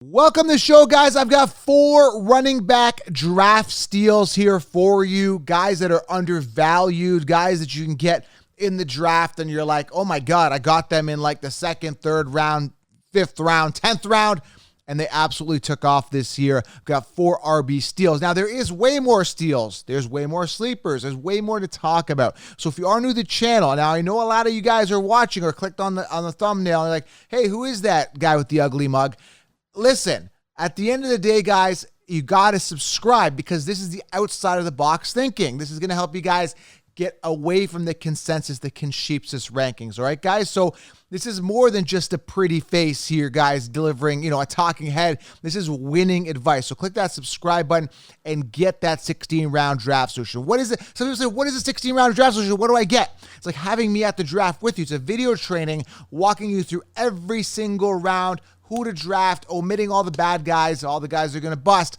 Welcome to the show, guys. I've got 4 running back draft steals here for you. Guys that are undervalued, guys that you can get in the draft and you're like, oh my God, I got them in like the 2nd, 3rd round, 5th round, 10th round, and they absolutely took off this year. I've got 4 RB steals. Now, there is way more steals. There's way more sleepers. There's way more to talk about. So if you are new to the channel, now I know a lot of you guys are watching or clicked on the thumbnail and you're like, hey, who is that guy with the ugly mug? Listen, at the end of the day, guys, you got to subscribe because this is the outside of the box thinking. This is going to help you guys get away from the consensus, the consensus rankings. All right, guys? So this is more than just a pretty face here, guys, delivering, a talking head. This is winning advice. So click that subscribe button and get that 16-round draft solution. What is it? Some people say, what is a 16-round draft solution? What do I get? It's like having me at the draft with you. It's a video training walking you through every single round, who to draft, omitting all the bad guys, all the guys that are going to bust,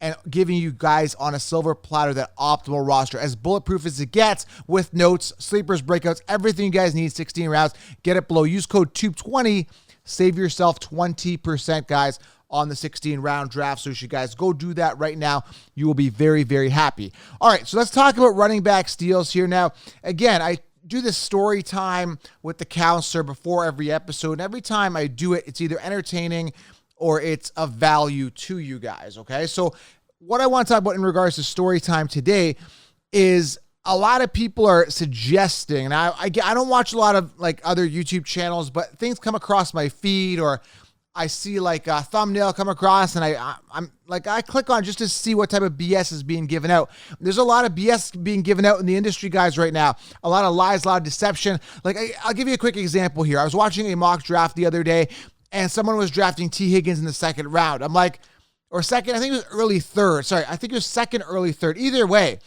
and giving you guys on a silver platter that optimal roster, as bulletproof as it gets, with notes, sleepers, breakouts, everything you guys need, 16 rounds. Get it below. Use code TUBE20. Save yourself 20%, guys, on the 16-round draft. So you should, guys, go do that right now. You will be very, very happy. All right, so let's talk about running back steals here now. Again, I do this story time with the counselor before every episode, and every time I do it, it's either entertaining or it's of value to you guys, okay? So what I want to talk about in regards to story time today is a lot of people are suggesting, and I don't watch a lot of like other YouTube channels, but things come across my feed or I see like a thumbnail come across and I click on just to see what type of BS is being given out. There's a lot of BS being given out in the industry, guys, right now. A lot of lies, a lot of deception. Like I'll give you a quick example here. I was watching a mock draft the other day and someone was drafting T. Higgins in the 2nd round. I'm like, or second, I think it was early 3rd. Sorry, I think it was 2nd, early 3rd. Either way.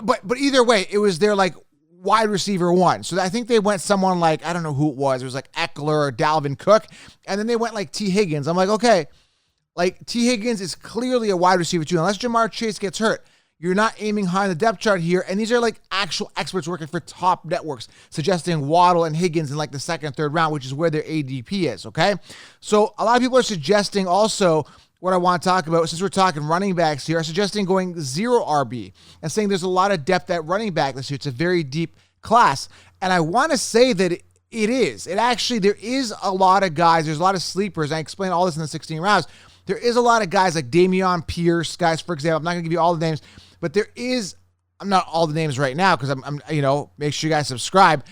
But either way, it was their like wide receiver 1. So I think they went someone like, I don't know who it was. It was like Eckler or Dalvin Cook. And then they went like T. Higgins. I'm like, okay, like T. Higgins is clearly a wide receiver 2. Unless Jamar Chase gets hurt, you're not aiming high in the depth chart here. And these are like actual experts working for top networks suggesting Waddle and Higgins in like the 2nd, 3rd round, which is where their ADP is, okay? So a lot of people are suggesting also, what I want to talk about, since we're talking running backs here, are suggesting going 0 RB and saying there's a lot of depth at running back this year. It's a very deep class. And I want to say that it is. It actually, there is a lot of guys. There's a lot of sleepers. I explained all this in the 16 rounds. There is a lot of guys like Dameon Pierce, guys, for example. I'm not going to give you all the names, but there is, I'm not all the names right now because I'm make sure you guys subscribe.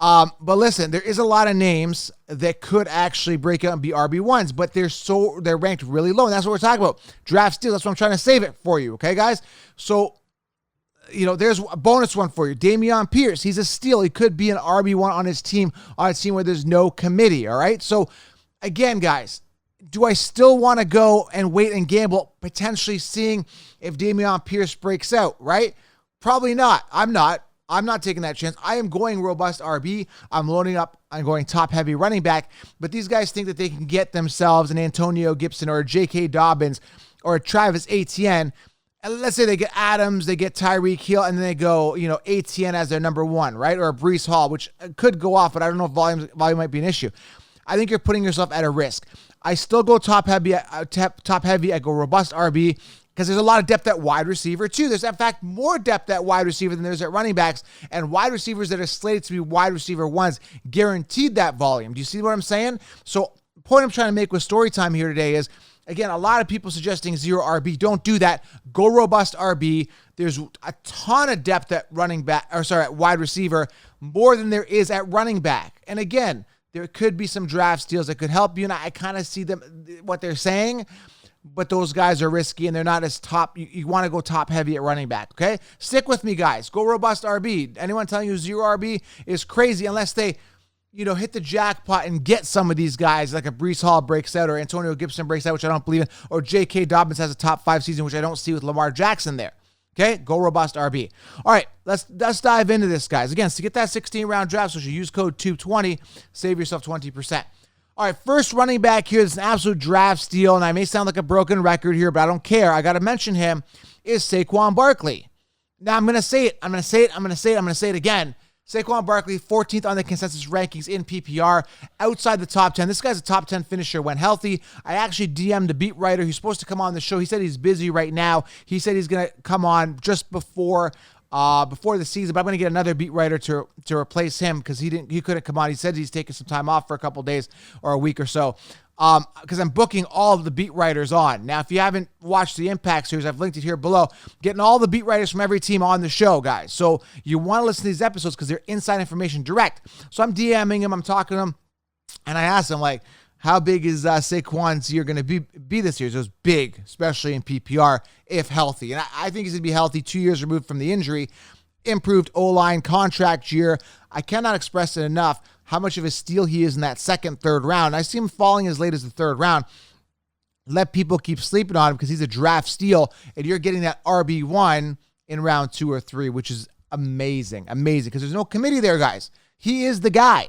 But listen, there is a lot of names that could actually break out and be RB1s, but they're ranked really low. And that's what we're talking about. Draft steal. That's what I'm trying to save it for you. Okay, guys? So, there's a bonus one for you. Dameon Pierce. He's a steal. He could be an RB1 on his team where there's no committee. All right. So again, guys, do I still want to go and wait and gamble, potentially seeing if Dameon Pierce breaks out, right? Probably not. I'm not taking that chance. I am going robust RB. I'm loading up. I'm going top-heavy running back. But these guys think that they can get themselves an Antonio Gibson or a J.K. Dobbins or a Travis Etienne. And let's say they get Adams, they get Tyreek Hill, and then they go, Etienne as their number 1, right? Or a Breece Hall, which could go off, but I don't know if volume might be an issue. I think you're putting yourself at a risk. I still go top-heavy. I go robust RB. Because there's a lot of depth at wide receiver, too. There's, in fact, more depth at wide receiver than there's at running backs. And wide receivers that are slated to be wide receiver 1s guaranteed that volume. Do you see what I'm saying? So the point I'm trying to make with story time here today is, again, a lot of people suggesting 0 RB. Don't do that. Go robust RB. There's a ton of depth at at wide receiver, more than there is at running back. And again, there could be some draft steals that could help you. And I kind of see what they're saying. But those guys are risky and they're not as top. You want to go top heavy at running back, okay? Stick with me, guys. Go robust RB. Anyone telling you 0 RB is crazy unless they, hit the jackpot and get some of these guys like a Breece Hall breaks out or Antonio Gibson breaks out, which I don't believe in, or J.K. Dobbins has a top 5 season, which I don't see with Lamar Jackson there. Okay, go robust RB. All right, let's dive into this, guys. Again, to get that 16-round draft, so you use code TUBE20, save yourself 20%. All right, first running back here is an absolute draft steal, and I may sound like a broken record here, but I don't care. I got to mention him, is Saquon Barkley. Now, I'm going to say it. I'm going to say it again. Saquon Barkley, 14th on the consensus rankings in PPR, outside the top 10. This guy's a top 10 finisher when healthy. I actually DM'd the beat writer who's supposed to come on the show. He said he's busy right now. He said he's going to come on just before the season, but I'm going to get another beat writer to replace him because he couldn't come on. He said he's taking some time off for a couple days or a week or so. Because I'm booking all of the beat writers on. Now, if you haven't watched the Impact series, I've linked it here below. Getting all the beat writers from every team on the show, guys. So you want to listen to these episodes because they're inside information direct. So I'm DMing him, I'm talking to him, and I asked him, like, how big is Saquon's year going to be this year? So it's big, especially in PPR, if healthy. And I think he's going to be healthy 2 years removed from the injury. Improved O-line contract year. I cannot express it enough how much of a steal he is in that second, third round. I see him falling as late as the third round. Let people keep sleeping on him because he's a draft steal, and you're getting that RB1 in round 2 or 3, which is amazing, because there's no committee there, guys. He is the guy,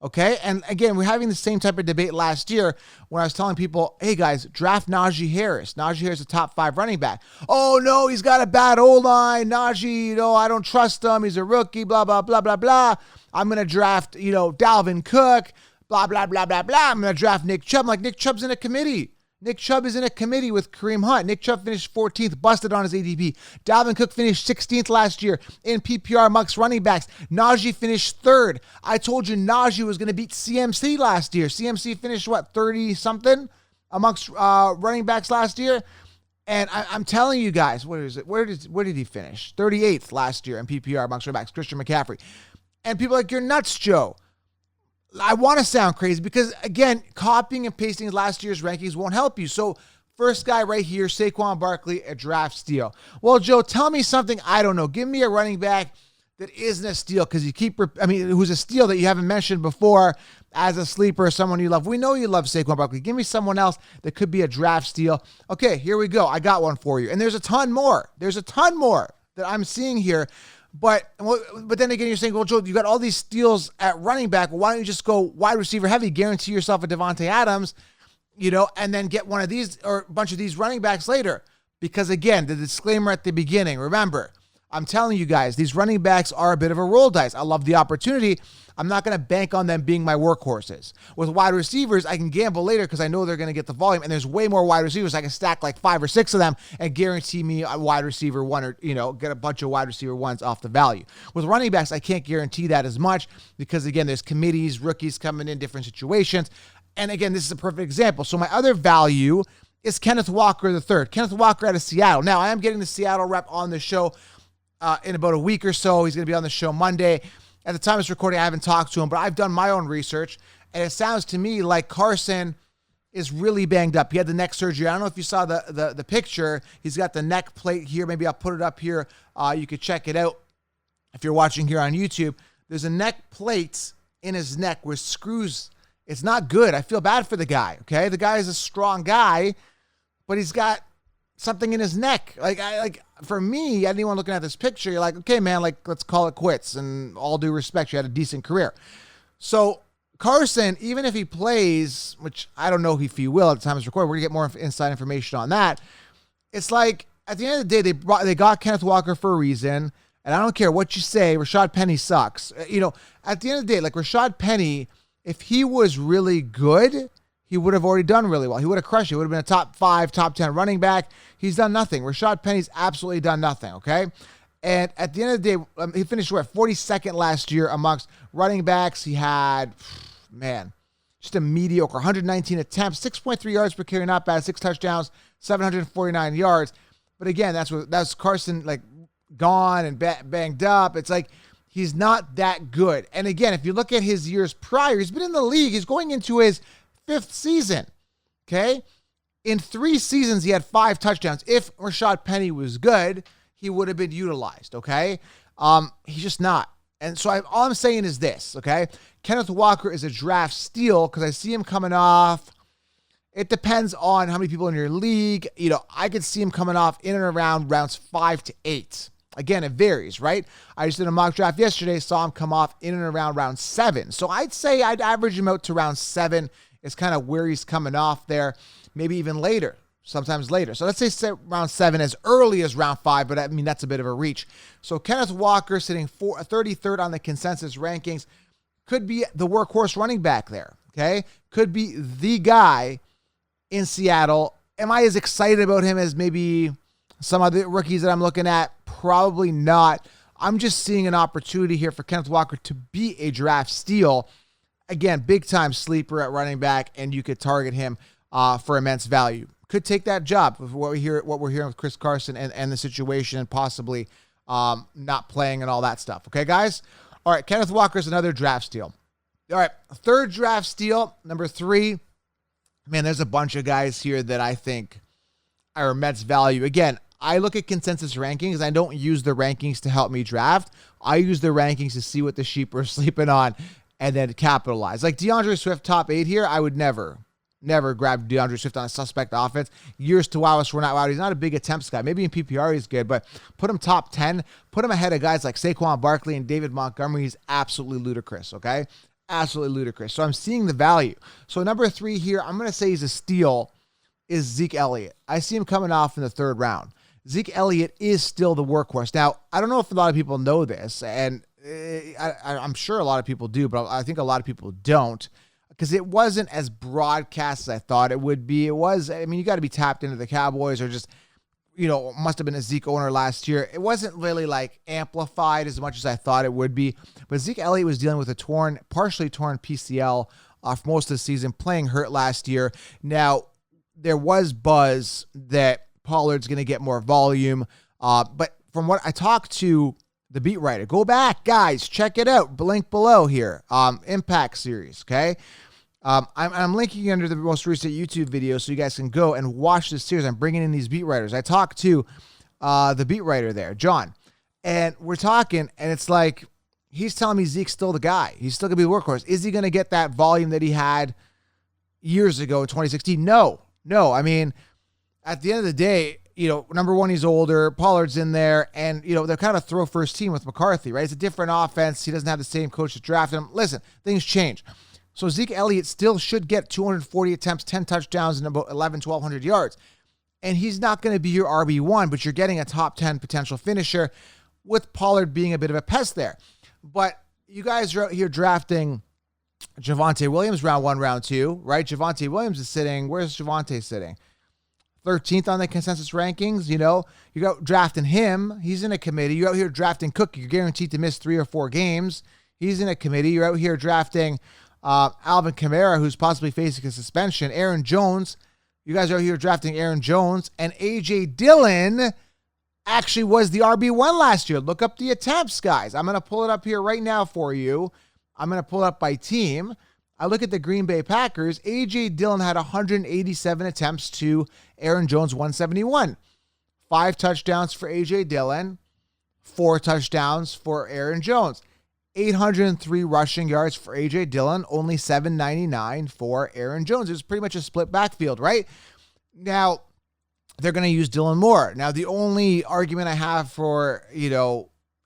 okay? And again, we're having the same type of debate last year when I was telling people, hey, guys, draft Najee Harris. Najee Harris is a top 5 running back. Oh, no, he's got a bad O-line. Najee, I don't trust him. He's a rookie, blah, blah, blah, blah, blah. I'm going to draft, Dalvin Cook, blah, blah, blah, blah, blah. I'm going to draft Nick Chubb. I'm like, Nick Chubb's in a committee. Nick Chubb is in a committee with Kareem Hunt. Nick Chubb finished 14th, busted on his ADP. Dalvin Cook finished 16th last year in PPR amongst running backs. Najee finished 3rd. I told you Najee was going to beat CMC last year. CMC finished, 30-something amongst running backs last year? And I'm telling you guys, what is it? Where did he finish? 38th last year in PPR amongst running backs, Christian McCaffrey. And people are like, you're nuts, Joe. I want to sound crazy because, again, copying and pasting last year's rankings won't help you. So first guy right here, Saquon Barkley, a draft steal. Well, Joe, tell me something I don't know. Give me a running back that isn't a steal because who's a steal that you haven't mentioned before as a sleeper, someone you love. We know you love Saquon Barkley. Give me someone else that could be a draft steal. Okay, here we go. I got one for you. And there's a ton more. There's a ton more that I'm seeing here. But then again, you're saying, well, Joe, you got all these steals at running back. Well, why don't you just go wide receiver heavy, guarantee yourself a Devontae Adams, and then get one of these or a bunch of these running backs later? Because again, the disclaimer at the beginning, remember, I'm telling you guys, these running backs are a bit of a roll dice. I love the opportunity. I'm not going to bank on them being my workhorses. With wide receivers, I can gamble later because I know they're going to get the volume, and there's way more wide receivers. I can stack like 5 or 6 of them and guarantee me a wide receiver one or, get a bunch of wide receiver ones off the value. With running backs, I can't guarantee that as much because, again, there's committees, rookies coming in different situations. And again, this is a perfect example. So my other value is Kenneth Walker III. Kenneth Walker out of Seattle. Now, I am getting the Seattle rep on the show in about a week or so. He's going to be on the show Monday. At the time of this recording, I haven't talked to him, but I've done my own research, and it sounds to me like Carson is really banged up. He had the neck surgery. I don't know if you saw the picture. He's got the neck plate here. Maybe I'll put it up here. You could check it out if you're watching here on YouTube. There's a neck plate in his neck with screws. It's not good. I feel bad for the guy, okay? The guy is a strong guy, but he's got something in his neck. For me, anyone looking at this picture, you're like, okay, man, let's call it quits. And all due respect, you had a decent career. So Carson, even if he plays, which I don't know if he will at the time of this recording, we're gonna get more inside information on that. It's like at the end of the day, they got Kenneth Walker for a reason, and I don't care what you say. Rashad Penny sucks. At the end of the day, like Rashad Penny, if he was really good, he would have already done really well. He would have crushed it. He would have been a top 5, top 10 running back. He's done nothing. Rashad Penny's absolutely done nothing, okay? And at the end of the day, he finished, 42nd last year amongst running backs. He had, just a mediocre 119 attempts, 6.3 yards per carry, not bad, 6 touchdowns, 749 yards. But again, that's Carson, gone and banged up. It's like he's not that good. And again, if you look at his years prior, he's been in the league. He's going into his 5th season, okay? In 3 seasons, he had 5 touchdowns. If Rashad Penny was good, he would have been utilized, okay? He's just not. And so all I'm saying is this, okay? Kenneth Walker is a draft steal because I see him coming off. It depends on how many people in your league. I could see him coming off in and around rounds 5 to 8. Again, it varies, right? I just did a mock draft yesterday, saw him come off in and around round 7. So I'd say I'd average him out to round 7. Is kind of where he's coming off there, maybe even later. sometimes later. So let's say round 7 as early as round 5, but I mean, that's a bit of a reach. So Kenneth Walker sitting 33rd on the consensus rankings could be the workhorse running back there, okay? Could be the guy in Seattle. Am I as excited about him as maybe some other rookies that I'm looking at? Probably not. I'm just seeing an opportunity here for Kenneth Walker to be a draft steal. Again, big-time sleeper at running back, and you could target him for immense value. Could take that job of what we're hearing with Chris Carson and the situation, and possibly not playing and all that stuff. Okay, guys? All right, Kenneth Walker's another draft steal. All right, third draft steal, number 3. Man, there's a bunch of guys here that I think are immense value. Again, I look at consensus rankings. I don't use the rankings to help me draft. I use the rankings to see what the sheep are sleeping on and then capitalize. Like DeAndre Swift, top 8 here, I would never grab DeAndre Swift on a suspect offense. Years to wow us, we're not wow. He's not a big attempts guy. Maybe in PPR he's good, but put him top 10, put him ahead of guys like Saquon Barkley and David Montgomery. He's absolutely ludicrous, okay? Absolutely ludicrous. So I'm seeing the value. So number 3 here, I'm going to say he's a steal, is Zeke Elliott. I see him coming off in the 3rd round. Zeke Elliott is still the workhorse. Now, I don't know if a lot of people know this, and I'm sure a lot of people do, but I think a lot of people don't, because it wasn't as broadcast as I thought it would be. It was, I mean, you got to be tapped into the Cowboys or just, must have been a Zeke owner last year. It wasn't really like amplified as much as I thought it would be, but Zeke Elliott was dealing with a partially torn PCL for most of the season, playing hurt last year. Now, there was buzz that Pollard's going to get more volume. But from what I talked to the beat writer, go back, guys, check it out. Link below here. Impact series, okay? I'm linking under the most recent YouTube video so you guys can go and watch this series. I'm bringing in these beat writers. I talked to the beat writer there, John, and we're talking, and it's like he's telling me Zeke's still the guy. He's still going to be the workhorse. Is he going to get that volume that he had years ago in 2016? No. I mean, at the end of the day, number 1, he's older. Pollard's in there, and, they're kind of throw first team with McCarthy, right? It's a different offense. He doesn't have the same coach that drafted him. Listen, things change. So Zeke Elliott still should get 240 attempts, 10 touchdowns, and about 1,100 yards. And he's not going to be your RB1, but you're getting a top 10 potential finisher with Pollard being a bit of a pest there. But you guys are out here drafting Javonte Williams round 1, round 2, right? Javonte Williams is sitting, where's Javonte sitting? 13th on the consensus rankings. You go drafting him. He's in a committee. You're out here drafting Cook. You're guaranteed to miss 3 or 4 games. He's in a committee. You're out here drafting Alvin Kamara, who's possibly facing a suspension. Aaron Jones. You guys are out here drafting Aaron Jones. And A.J. Dillon actually was the RB1 last year. Look up the attempts, guys. I'm going to pull it up here right now for you. I'm going to pull it up by team. I look at the Green Bay Packers. A.J. Dillon had 187 attempts to Aaron Jones 171. 5 touchdowns for A.J. Dillon. 4 touchdowns for Aaron Jones. 803 rushing yards for A.J. Dillon. Only 799 for Aaron Jones. It was pretty much a split backfield, right? Now, they're going to use Dillon more. Now, the only argument I have for,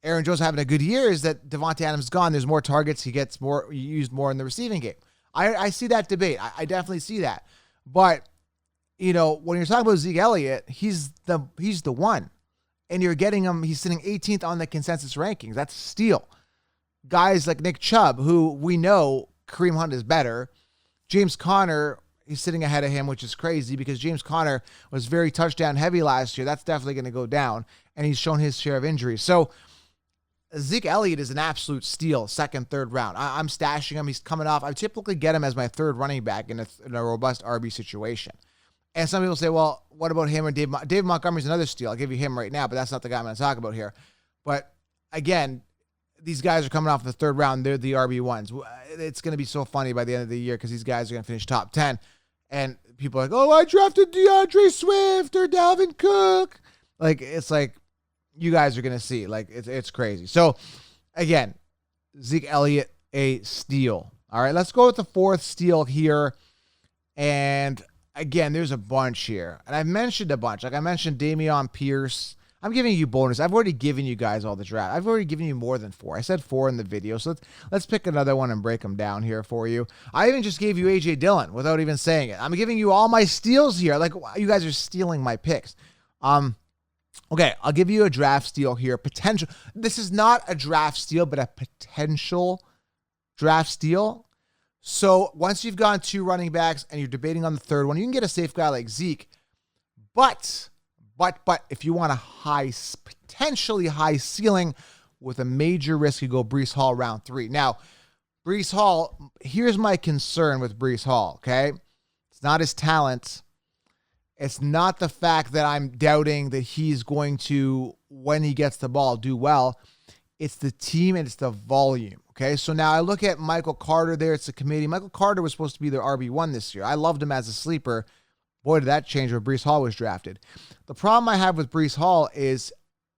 Aaron Jones having a good year is that Devontae Adams is gone. There's more targets. He gets used more in the receiving game. I see that debate. I definitely see that. But, when you're talking about Zeke Elliott, he's the one. And you're getting him, he's sitting 18th on the consensus rankings. That's a steal. Guys like Nick Chubb, who we know Kareem Hunt is better. James Conner, he's sitting ahead of him, which is crazy because James Conner was very touchdown heavy last year. That's definitely going to go down. And he's shown his share of injuries. So, Zeke Elliott is an absolute steal, 2nd, 3rd round. I'm stashing him. He's coming off. I typically get him as my 3rd running back in a robust RB situation. And some people say, well, what about him or Dave Montgomery's another steal. I'll give you him right now, but that's not the guy I'm going to talk about here. But again, these guys are coming off the 3rd round. They're the RB1s. It's going to be so funny by the end of the year because these guys are going to finish top 10. And people are like, oh, I drafted DeAndre Swift or Dalvin Cook. It's like, you guys are going to see. It's crazy. So, again, Zeke Elliott, a steal. All right, let's go with the 4th steal here. And, again, there's a bunch here. And I've mentioned a bunch. Like I mentioned Dameon Pierce. I'm giving you bonus. I've already given you guys all the draft. I've already given you more than 4. I said 4 in the video. So let's pick another one and break them down here for you. I even just gave you AJ Dillon without even saying it. I'm giving you all my steals here. Like, you guys are stealing my picks. Okay, I'll give you a draft steal here. Potential. This is not a draft steal, but a potential draft steal. So once you've gone 2 running backs and you're debating on the third one, you can get a safe guy like Zeke. But if you want a potentially high ceiling with a major risk, you go Breece Hall round 3. Now, Breece Hall, here's my concern with Breece Hall, okay? It's not his talent. It's not the fact that I'm doubting that he's going to, when he gets the ball, do well. It's the team and it's the volume, okay? So now I look at Michael Carter there. It's a committee. Michael Carter was supposed to be their RB1 this year. I loved him as a sleeper. Boy, did that change when Breece Hall was drafted. The problem I have with Breece Hall is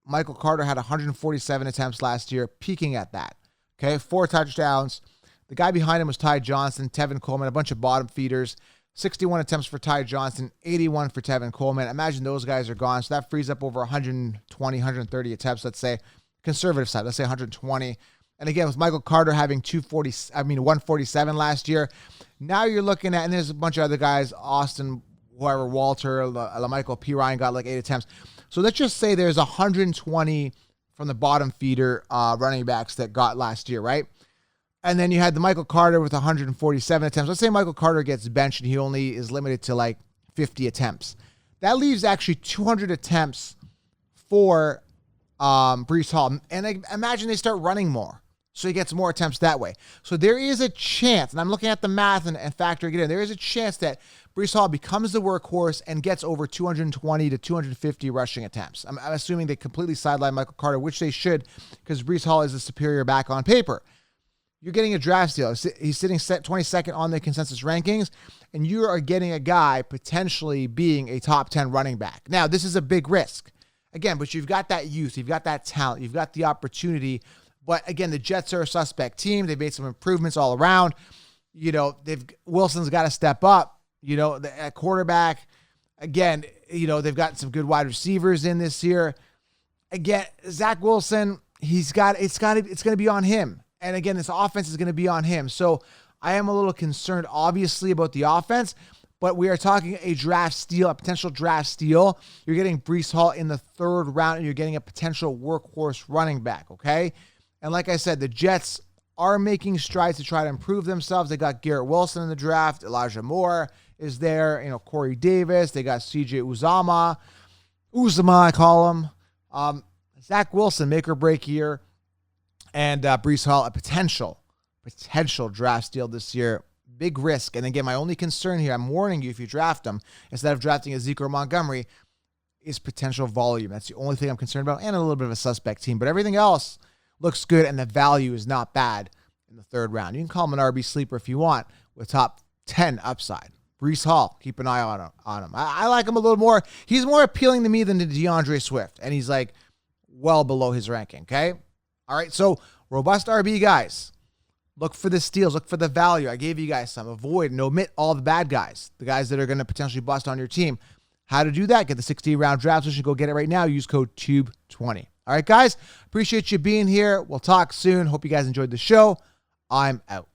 Michael Carter had 147 attempts last year, peaking at that, okay? 4 touchdowns. The guy behind him was Ty Johnson, Tevin Coleman, a bunch of bottom feeders. 61 attempts for Ty Johnson, 81 for Tevin Coleman. Imagine those guys are gone. So that frees up over 120, 130 attempts, let's say. Conservative side, let's say 120. And again, with Michael Carter having 147 last year, now you're looking at, and there's a bunch of other guys, Austin, whoever, Walter, LaMichael P. Ryan got like 8 attempts. So let's just say there's 120 from the bottom feeder running backs that got last year, right? And then you had the Michael Carter with 147 attempts. Let's say Michael Carter gets benched and he only is limited to like 50 attempts. That leaves actually 200 attempts for Breece Hall. And I imagine they start running more, so he gets more attempts that way. So there is a chance, and I'm looking at the math and factoring it in, there is a chance that Breece Hall becomes the workhorse and gets over 220 to 250 rushing attempts. I'm assuming they completely sideline Michael Carter, which they should, because Breece Hall is a superior back on paper. You're getting a draft steal. He's sitting 22nd on the consensus rankings, and you are getting a guy potentially being a top 10 running back. Now, this is a big risk. Again, but you've got that youth, you've got that talent, you've got the opportunity. But again, the Jets are a suspect team. They've made some improvements all around. You know, Wilson's got to step up. You know, at quarterback, again, you know, they've got some good wide receivers in this year. Again, Zach Wilson, it's going to be on him. And again, this offense is going to be on him. So I am a little concerned, obviously, about the offense, but we are talking a draft steal, a potential draft steal. You're getting Breece Hall in the 3rd round, and you're getting a potential workhorse running back, okay? And like I said, the Jets are making strides to try to improve themselves. They got Garrett Wilson in the draft. Elijah Moore is there. You know, Corey Davis. They got CJ Uzama, I call him. Zach Wilson, make or break year. And Breece Hall, a potential draft steal this year. Big risk. And again, my only concern here, I'm warning you, if you draft him, instead of drafting Ezekiel Montgomery, is potential volume. That's the only thing I'm concerned about, and a little bit of a suspect team. But everything else looks good, and the value is not bad in the 3rd round. You can call him an RB sleeper if you want, with top 10 upside. Breece Hall, keep an eye on him. I like him a little more. He's more appealing to me than to DeAndre Swift, and he's like well below his ranking, okay? All right, so robust RB guys, look for the steals, look for the value. I gave you guys some. Avoid and omit all the bad guys, the guys that are going to potentially bust on your team. How to do that? Get the 16-round draft. So you should go get it right now. Use code TUBE20. All right, guys, appreciate you being here. We'll talk soon. Hope you guys enjoyed the show. I'm out.